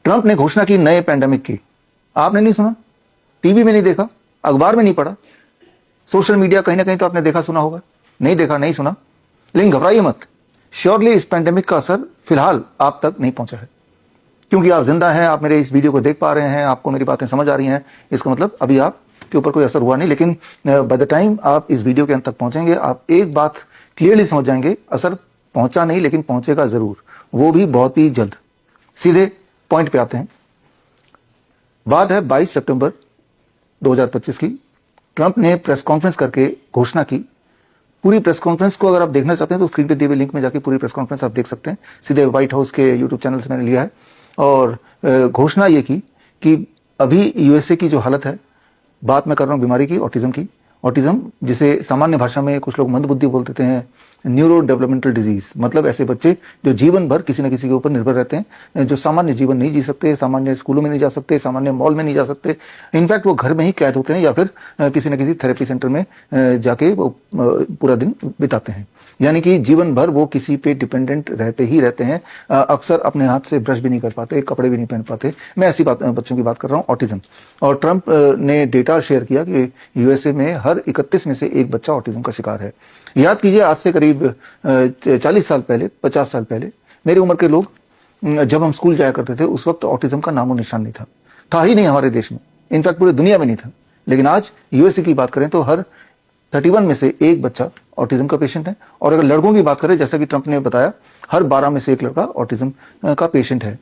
Trump ने घोषणा की नए पैंडेमिक की, आपने नहीं सुना, टीवी में नहीं देखा, अखबार में नहीं पढ़ा, सोशल मीडिया कहीं ना कहीं तो आपने देखा सुना होगा, नहीं देखा नहीं सुना, लेकिन घबराइए मत, श्योरली इस पैंडेमिक का असर फिलहाल आप तक नहीं पहुंचा है, क्योंकि आप जिंदा हैं, आप मेरे इस वीडियो को देख पा रहे हैं, आपको मेरी बातें समझ आ रही हैं, इसका मतलब अभी आप के ऊपर कोई असर हुआ नहीं। लेकिन बाय द टाइम आप इस वीडियो के अंत तक पहुंचेंगे, आप एक बात क्लियरली समझ जाएंगे, असर पहुंचा नहीं लेकिन पहुंचेगा जरूर, वो भी बहुत ही जल्द। सीधे पॉइंट पे आते हैं। बात है 22 सितंबर 2025 की। ट्रंप ने प्रेस कॉन्फ्रेंस करके घोषणा की। पूरी प्रेस कॉन्फ्रेंस को अगर आप देखना चाहते हैं तो स्क्रीन पे दिए हुए लिंक में जाके पूरी प्रेस कॉन्फ्रेंस आप देख सकते हैं। सीधे व्हाइट हाउस के यूट्यूब चैनल से मैंने लिया है और घोषणा ये की कि अभी यूएसए की जो हालत है, बात मैं कर रहा हूं बीमारी की, ऑटिज्म की। ऑटिज्म जिसे सामान्य भाषा में कुछ लोग मंदबुद्धि बोल देते हैं, न्यूरो डेवलपमेंटल डिजीज, मतलब ऐसे बच्चे जो जीवन भर किसी न किसी के ऊपर निर्भर रहते हैं, जो सामान्य जीवन नहीं जी सकते, सामान्य स्कूलों में नहीं जा सकते, सामान्य मॉल में नहीं जा सकते, इनफैक्ट वो घर में ही कैद होते हैं या फिर किसी न किसी थेरेपी सेंटर में जाके वो पूरा दिन बिताते हैं। यानी कि जीवन भर वो किसी पे डिपेंडेंट रहते ही रहते हैं। अक्सर अपने हाथ से ब्रश भी नहीं कर पाते, कपड़े भी नहीं पहन पाते। मैं ऐसी बच्चों की बात कर रहा हूँ, ऑटिज्म। और ट्रंप ने डेटा शेयर किया कि यूएसए में हर 31 में से एक बच्चा ऑटिज्म का शिकार है। याद कीजिए, आज से करीब 40 साल पहले, 50 साल पहले मेरी उम्र के लोग जब हम स्कूल जाया करते थे, उस वक्त ऑटिज्म का नामो निशान नहीं था ही नहीं हमारे देश में, इनफैक्ट पूरी दुनिया में नहीं था। लेकिन आज यूएसए की बात करें तो हर 31 में से एक बच्चा ऑटिज्म का पेशेंट है। और अगर लड़कों की बात करें, जैसा कि ट्रंप ने बताया, हर 12 में से एक लड़का ऑटिज्म का पेशेंट है।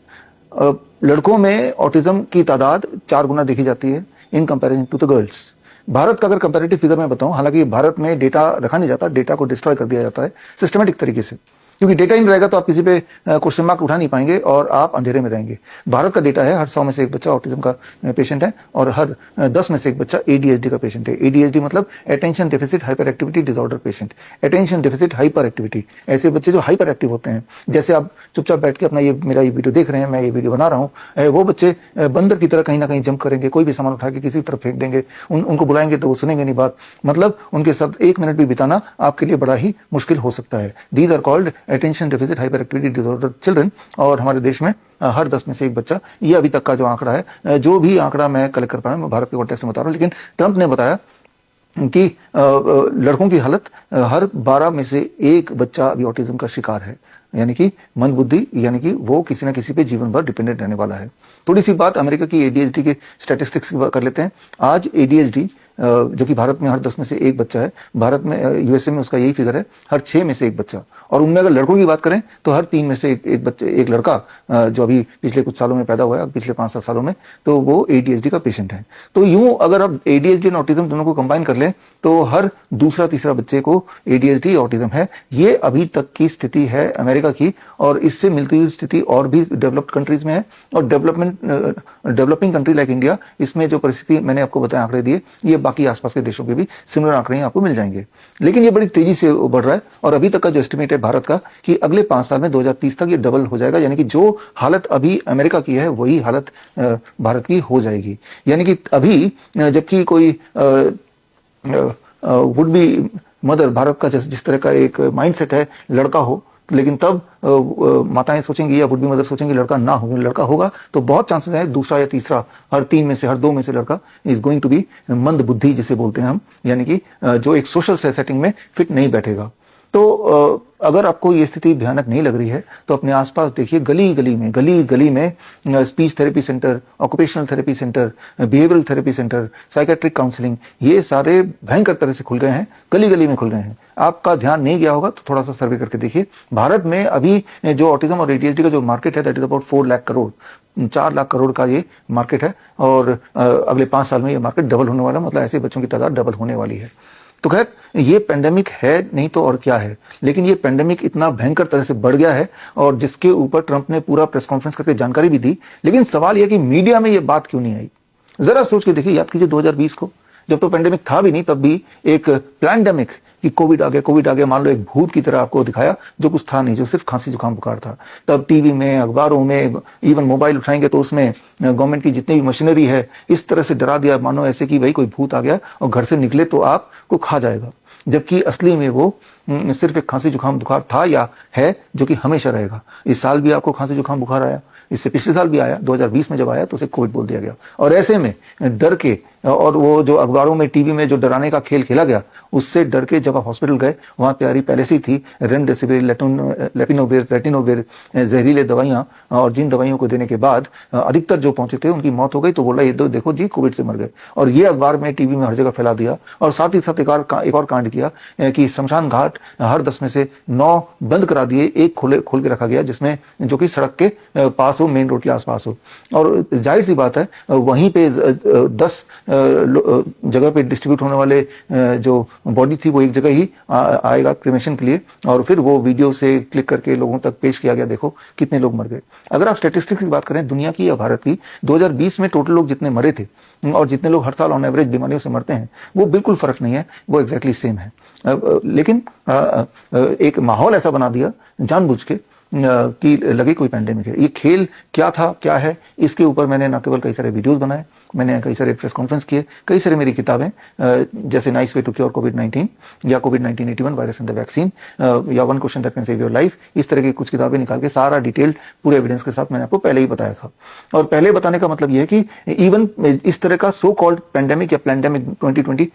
लड़कों में ऑटिज्म की तादाद 4 गुना देखी जाती है in comparison to the girls. भारत का अगर कंपैरेटिव फिगर मैं बताऊं, हालांकि भारत में डेटा रखा नहीं जाता, डेटा को डिस्ट्रॉय कर दिया जाता है सिस्टमेटिक तरीके से, क्योंकि डेटा इन रहेगा तो आप किसी पे क्वेश्चन मार्क उठा नहीं पाएंगे और आप अंधेरे में रहेंगे। भारत का डेटा है, हर 100 में से एक बच्चा ऑटिज्म का पेशेंट है और हर 10 में से एक बच्चा एडीएचडी का पेशेंट है। एडीएचडी मतलब attention deficit hyper activity disorder patient. Attention deficit hyper activity, ऐसे बच्चे जो हाइपर एक्टिव होते हैं, जैसे आप चुपचाप बैठ के अपना मेरा ये वीडियो देख रहे हैं, मैं ये वीडियो बना रहा हूँ, वो बच्चे बंदर की तरह कहीं ना कहीं जंप करेंगे, कोई भी सामान उठा के किसी तरफ फेंक देंगे, उनको बुलाएंगे तो वो सुनेंगे नहीं बात, मतलब उनके साथ 1 मिनट भी बिताना आपके लिए बड़ा ही मुश्किल हो सकता है। These are called attention deficit hyper activity disorder children. और हमारे देश में हर 10 में से एक बच्चा, ये अभी तक का जो आंकड़ा है, जो भी आंकड़ा मैं कलेक्ट कर पाया, मैं भारत के कॉन्टेक्स्ट में बता रहा हूं। लेकिन ट्रंप ने बताया कि लड़कों की हालत, हर 12 में से एक बच्चा अभी ऑटिज्म का शिकार है, यानी कि मंदबुद्धि, यानी कि वो किसी न किसी पे जीवन भर डिपेंडेंट रहने वाला है। थोड़ी सी बात अमेरिका की एडीएचडी के स्टैटिस्टिक्स की कर लेते हैं। आज एडीएचडी जो कि भारत में हर 10 में से एक बच्चा है, भारत में यूएसए में उसका यही फिगर है, हर 6 में से एक बच्चा। और उनमें अगर लड़कों की बात करें तो हर 3 में से एक लड़का जो अभी पिछले कुछ सालों में पैदा हुआ है, पिछले 5-7 सालों में, तो वो एडीएचडी का पेशेंट है। तो यूं अगर आप एडीएचडी और ऑटिज्म दोनों को कंबाइन कर लें तो हर दूसरा तीसरा बच्चे को एडीएचडी ऑटिज्म है। ये अभी तक की स्थिति है अमेरिका की, और इससे मिलती हुई स्थिति और भी डेवलप्ड कंट्रीज में है। और डेवलपिंग कंट्री लाइक इंडिया, इसमें जो परिस्थिति मैंने आपको बताया, आंकड़े दिए, ये बाकी आसपास के देशों के भी सिमिलर आंकड़े आपको मिल जाएंगे। लेकिन ये बड़ी तेजी से बढ़ रहा है और अभी तक का जो एस्टिमेट है भारत का कि अगले 5 साल में 2030 तक ये डबल हो जाएगा, यानी कि जो हालत अभी अमेरिका की है वही हालत भारत की हो जाएगी। यानी कि अभी जबकि कोई वुड बी मदर, भारत का जिस तरह का एक माइंडसेट है, लड़का हो, लेकिन तब माताएं सोचेंगी या वुड बी मदर सोचेंगी लड़का ना हो। लड़का होगा तो बहुत चांसेस है दूसरा या तीसरा, हर 3 में से, हर 2 में से लड़का इज गोइंग टू बी मंद बुद्धि जिसे बोलते हैं हम, यानी कि जो एक सोशल सेटिंग में फिट नहीं बैठेगा। तो अगर आपको ये स्थिति भयानक नहीं लग रही है तो अपने आसपास देखिए, गली गली में speech therapy centre, occupational therapy centre, behavioural therapy centre, psychiatric counselling, ये सारे भयंकर तरह से खुल गए हैं, गली गली में खुल गए हैं। आपका ध्यान नहीं गया होगा तो थोड़ा सा सर्वे करके देखिए। भारत में अभी जो ऑटिज्म और एडीएचडी का जो मार्केट है, that is about 4 lakh crore, 4 lakh crore का ये मार्केट है। और अगले 5 साल में ये मार्केट डबल होने वाला, मतलब ऐसे बच्चों की तादाद डबल होने वाली है। तो खैर, ये पेंडेमिक है नहीं तो और क्या है, लेकिन ये पेंडेमिक इतना भयंकर तरह से बढ़ गया है और जिसके ऊपर ट्रंप ने पूरा प्रेस कॉन्फ्रेंस करके जानकारी भी दी। लेकिन सवाल यह कि मीडिया में ये बात क्यों नहीं आई। जरा सोच के देखिए, याद कीजिए 2020 को, जब तो पेंडेमिक था भी नहीं, तब भी एक प्लैंडेमिक कि कोविड आ गया, मान लो एक भूत की तरह आपको दिखाया, जो कुछ था नहीं, जो सिर्फ खांसी जुकाम बुखार था। तब टीवी में, अखबारों में, इवन मोबाइल उठाएंगे तो उसमें गवर्नमेंट की जितनी भी मशीनरी है, इस तरह से डरा दिया मानो ऐसे कि भाई कोई भूत आ गया और घर से निकले तो आपको खा जाएगा। जबकि असली में वो सिर्फ एक खांसी जुकाम बुखार था या है, जो कि हमेशा रहेगा। इस साल भी आपको खांसी जुकाम बुखार आया, इससे पिछले साल भी आया, 2020 में जब आया तो उसे कोविड बोल दिया गया। और ऐसे में डर के, और वो जो अखबारों में, टीवी में जो डराने का खेल खेला गया, उससे डर के जब आप हॉस्पिटल गए, वहां तैयारी पहले से ही थी, रेमडेसिविर, लेपिनोविर, रेटिनोविर, जहरीले दवाइयां, और जिन दवाइयों को देने के बाद अधिकतर जो पहुंचे थे उनकी मौत हो गई। तो बोला ये देखो जी कोविड से मर गए, और ये अखबार में, टीवी में हर जगह फैला दिया। और साथ ही साथ एक और कांड किया कि शमशान घाट हर 10 में से 9 बंद करा दिए, एक खोल के रखा गया, जिसमें जो कि सड़क के पास हो, मेन रोड के आसपास हो। और जाहिर सी बात है वहीं पे 10 जगह पे डिस्ट्रीब्यूट होने वाले जो बॉडी थी वो एक जगह ही आएगा क्रिमेशन के लिए, और फिर वो वीडियो से क्लिक करके लोगों तक पेश किया गया, देखो कितने लोग मर गए। अगर आप स्टैटिस्टिक्स की बात करें दुनिया की या भारत की, 2020 में टोटल लोग जितने मरे थे और जितने लोग हर साल ऑन एवरेज बीमारियों से मरते हैं, वो बिल्कुल फर्क नहीं है, वो एग्जैक्टली सेम है। लेकिन एक माहौल ऐसा बना दिया जानबूझ के कि लगे कोई पैंडेमिक है। ये खेल क्या था, क्या है, इसके ऊपर मैंने न केवल कई सारे वीडियोस बनाए, मैंने कई सारे प्रेस कॉन्फ्रेंस किए, कई सारे मेरी किताबें जैसे नाइस वे टू क्योर कोविड-19 या कोविड-1981 वायरस एंड द वैक्सीन या one question that can save your life, इस तरह की कुछ किताबें निकाल के सारा डिटेल्ड पूरे एविडेंस के साथ मैंने आपको पहले ही बताया था। और पहले बताने का मतलब यह है कि इवन इस तरह का सो कॉल्ड पैंडेमिक या पैंडेमिक 2020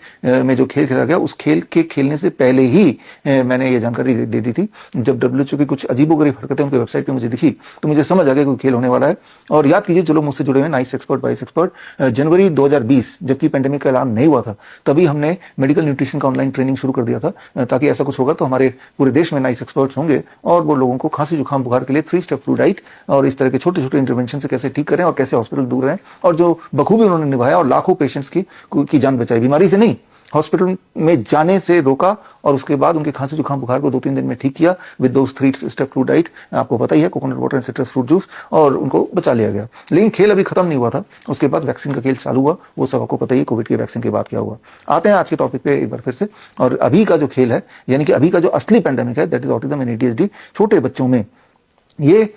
में जो खेल खेला गया, उस खेल के खेलने से पहले ही मैंने ये जानकारी दे दी थी। जब WHO की कुछ अजीबोगरीब हरकतें उनकी वेबसाइट पे मुझे दिखी तो मुझे समझ आ गया कोई खेल होने वाला है। और याद कीजिए जो लोग मुझसे जुड़े हुए नाइस एक्सपर्ट, वाइस एक्सपर्ट, जनवरी 2020 जबकि पेंडेमिक का ऐलान नहीं हुआ था, तभी हमने मेडिकल न्यूट्रिशन का ऑनलाइन ट्रेनिंग शुरू कर दिया था, ताकि ऐसा कुछ होगा तो हमारे पूरे देश में नाइस एक्सपर्ट्स होंगे और वो लोगों को खांसी जुकाम बुखार के लिए 3 स्टेप फूड डाइट और इस तरह के छोटे छोटे इंटरवेंशन से कैसे ठीक करें और कैसे हॉस्पिटल दूर रहें, और जो बखूबी उन्होंने निभाया और लाखों पेशेंट्स की जान बचाई, बीमारी से नहीं हॉस्पिटल में जाने से रोका, और उसके बाद उनके खांसी जुकाम बुखार को 2-3 दिन में ठीक किया with those 3 step food diet, आपको पता ही है, coconut water and citrus fruit juice, और उनको बचा लिया गया। लेकिन खेल अभी खत्म नहीं हुआ था, उसके बाद वैक्सीन का खेल चालू हुआ, वो सब आपको पता ही है कोविड की वैक्सीन के बाद क्या हुआ। आते हैं आज के टॉपिक पे एक बार फिर से, और अभी का जो खेल है, यानी कि अभी का जो असली पैंडेमिक है, that is autism and ADHD छोटे बच्चों में, ये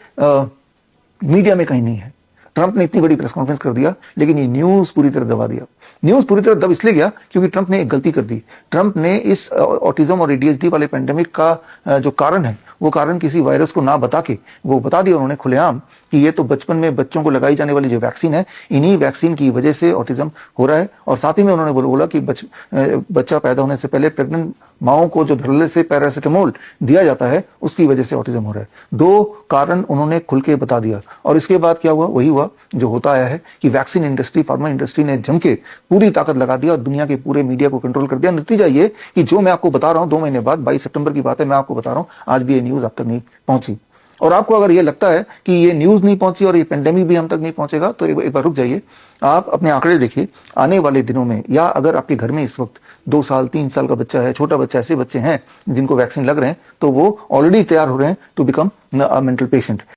मीडिया में कहीं नहीं है। ट्रंप ने इतनी बड़ी प्रेस कॉन्फ्रेंस कर दिया, लेकिन ये न्यूज पूरी तरह दबा दिया। न्यूज पूरी तरह दब इसलिए गया क्योंकि ट्रंप ने एक गलती कर दी। ट्रंप ने इस ऑटिज्म और ADHD वाले पेंडेमिक का जो कारण है, वो कारण किसी वायरस को ना बता के वो बता दिया उन्होंने खुलेआम कि ये तो बचपन में बच्चों को लगाई जाने वाली जो वैक्सीन है, इन्हीं वैक्सीन की वजह से ऑटिज्म हो रहा है। और साथ ही में उन्होंने बोला कि बच्चा पैदा होने से पहले प्रेग्नेंट माओं को जो धड़ल्ले से पैरासिटामोल दिया जाता है, उसकी वजह से ऑटिज्म हो रहा है। 2 कारण उन्होंने खुल के बता दिया, और इसके बाद क्या हुआ, वही हुआ जो होता आया है कि वैक्सीन इंडस्ट्री, फार्मा इंडस्ट्री ने जम के पूरी ताकत लगा दिया और दुनिया के पूरे मीडिया को कंट्रोल कर दिया। नतीजा ये कि जो मैं आपको बता रहा हूं 2 महीने बाद, 22 सितंबर की बात है, मैं आपको बता रहा हूं, आज भी ये न्यूज अब तक नहीं पहुंची। और आपको अगर ये लगता है कि ये न्यूज नहीं पहुंची और ये पेंडेमिक भी हम तक नहीं पहुंचेगा, तो एक बार रुक जाइए, आप अपने आंकड़े देखिए। आने वाले दिनों में, या अगर आपके घर में इस वक्त 2 साल 3 साल का बच्चा है, छोटा बच्चा, ऐसे बच्चे हैं जिनको वैक्सीन लग रहे हैं, तो वो ऑलरेडी तैयार हो रहे हैं to become a mental patient.